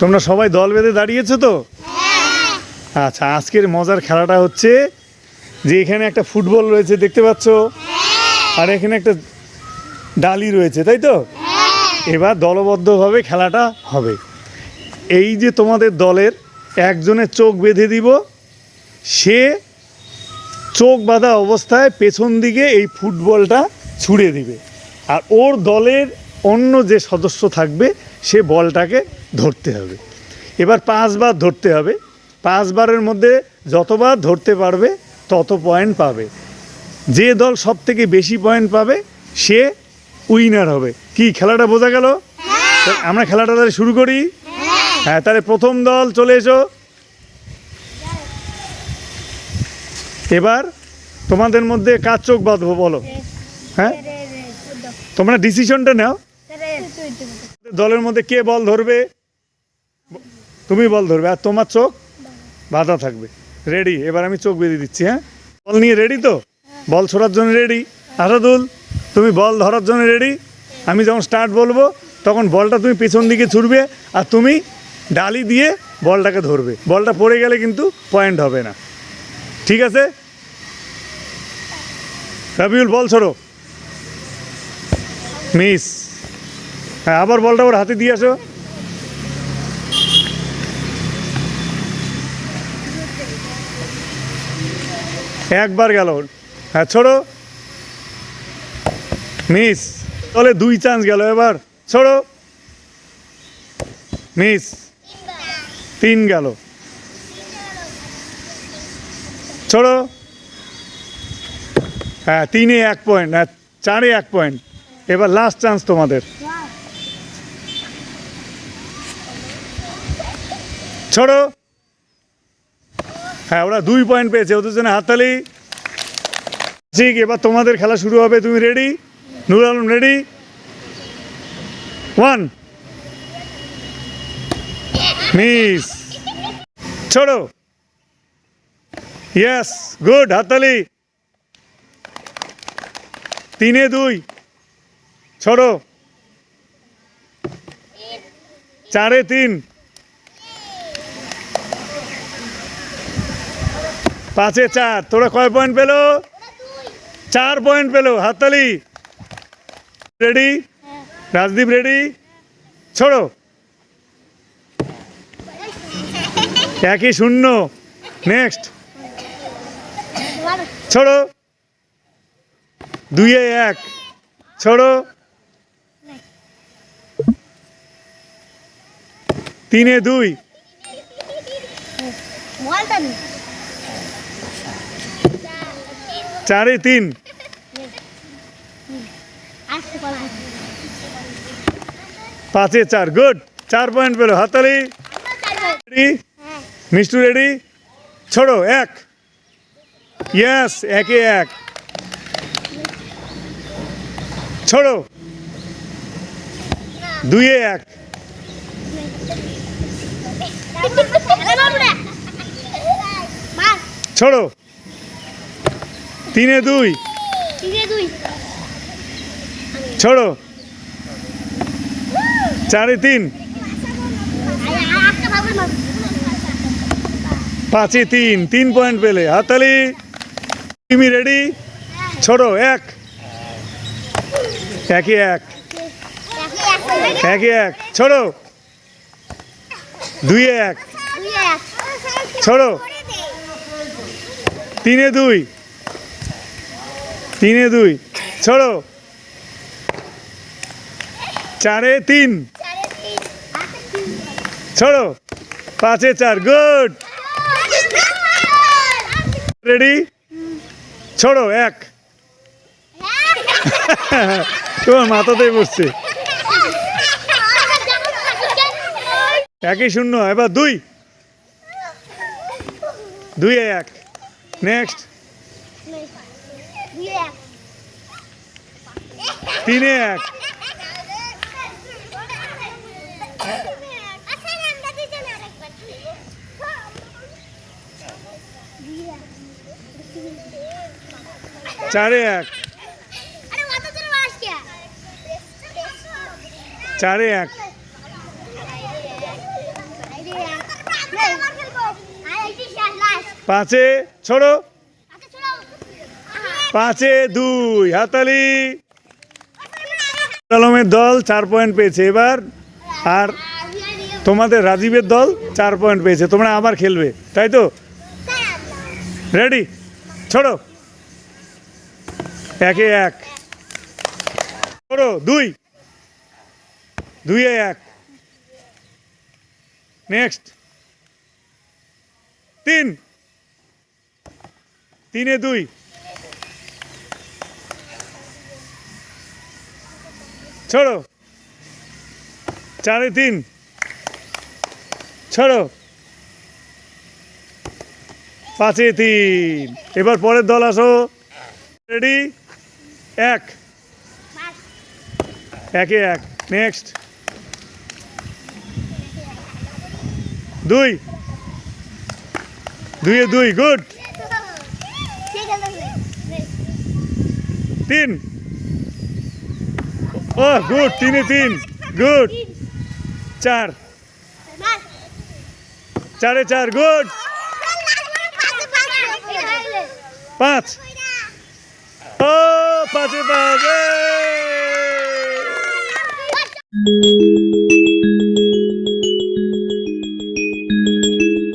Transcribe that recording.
তোমরা সবাই দল বেঁধে দাঁড়িয়েছো তো? আচ্ছা, আজকের মজার খেলাটা হচ্ছে যে এখানে একটা ফুটবল রয়েছে দেখতে পাচ্ছ, আর এখানে একটা ডালি রয়েছে, তাই তো? এবার দলবদ্ধভাবে খেলাটা হবে। এই যে তোমাদের দলের একজনের চোখ বেঁধে দিব, সে চোখ বাঁধা অবস্থায় পেছন দিকে এই ফুটবলটা ছুঁড়ে দিবে, আর ওর দলের অন্য যে সদস্য থাকবে সে বলটাকে ধরতে হবে। এবার 5 বার ধরতে হবে, 5 বারের মধ্যে যতবার ধরতে পারবে তত পয়েন্ট পাবে। যে দল সব থেকে বেশি পয়েন্ট পাবে সে উইনার হবে। কি খেলাটা বোঝা গেল? আমরা খেলাটা তাহলে শুরু করি। হ্যাঁ, তাহলে প্রথম দল চলে এসো। এবার তোমাদের মধ্যে কার চোখ বাঁধবো বলো? হ্যাঁ, তোমরা ডিসিশনটা নাও। দলের মধ্যে কে বল ধরবে? তুমি বল ধরবে, আর তোমার চোখ বাঁধা থাকবে। রেডি? এবার আমি চোখ বেঁধে দিচ্ছি। হ্যাঁ, বল নিয়ে রেডি তো? বল ছোড়ার জন্য রেডি? আসাদুল, তুমি বল ধরার জন্য রেডি? আমি যখন স্টার্ট বলবো তখন বলটা তুমি পেছন দিকে ছুড়বে, আর তুমি ডালি দিয়ে বলটাকে ধরবে। বলটা পড়ে গেলে কিন্তু পয়েন্ট হবে না, ঠিক আছে? রাবিউল, বল ছোড়ো। মিস। হ্যাঁ, আবার বলটা ওর হাতে দিয়ে আসো। একবার গেল। হ্যাঁ, ছোড়ো। মিস। তাহলে 2 চান্স গেল। এবার ছোড়ো। মিস। 3 গেল। ছোড়ো। হ্যাঁ, 3-এ 1 পয়েন্ট। হ্যাঁ, 4-এ 1 পয়েন্ট। এবার লাস্ট চান্স তোমাদের। ছোড়ো। হ্যাঁ, ওরা 2 পয়েন্ট পেয়েছে, ওদের জন্য হাততালি। ঠিক, এবার তোমাদের খেলা শুরু হবে। তুমি ready? Nurul Alam ready? 1। Miss. ছোড়ো। ইয়েস, গুড, হাততালি। 3-এ 2। ছোড়ো। 4-এ 3। 5-এ 4। তোরা কয় পয়েন্ট পেলো? 4 পয়েন্ট পেলো। হাততালি। রেডি? রাজদীপ রেডি? ছোড়ো। 1-0। নেক্সট। ছোড়ো। 2-এ 1। ছোড়ো। 3-এ 2। 4-এ 3। 5-এ 4। গুড, 4 পয়েন্ট পেলো। হাততালি। রেডি? মিষ্টু রেডি? ছোড়ো। 1। ইয়েস, 1-এ 1। ছোড়ো। 2-এ 1। ছোড়ো। 3-এ 2। ছোড়ো। 4-এ 3। 5-এ 3। 3 পয়েন্ট পেলে। হাততালি। তুমি রেডি? ছোড়ো। 1। 1-এ 1। 1-এ 1। ছোড়ো। 2-এ 1। ছোড়ো। 3-এ 2। 3-এ 2। ছোড়ো। 4-এ 3। ছোড়ো। 5-এ 4। গুড। রেডি? ছোড়ো। 1। তোমার মাথাতেই বসছে। 1-0। এবার 2। 2-এ 1। নেক্সট। 3-এ 1। 4-এ 1। 4-এ 1। পাঁচে ছোড়ো, পাঁচে 2, হাততালি। আলমের দল 4 পয়েন্ট পেয়েছে এবার, আর তোমাদের রাজীবের দল 4 পয়েন্ট পেয়েছে। তোমরা আবার খেলবে, তাই তো? রেডি, ছোড়ো। 1-এ 1, ছোড়ো। 2, 2-এ 1, নেক্সট 3, 3-এ 2, ছোড়ো। 4-এ 3, ছোড়ো। 5-এ 3। এবার পরের দল আসো। রেডি, 1, 1-এ 1, নেক্সট 2, 2-এ 2, গুড। 3, ও গুড, 3-এ 3, গুড। 4, 4-এ 4, গুড। 5, ও 5-এ 5,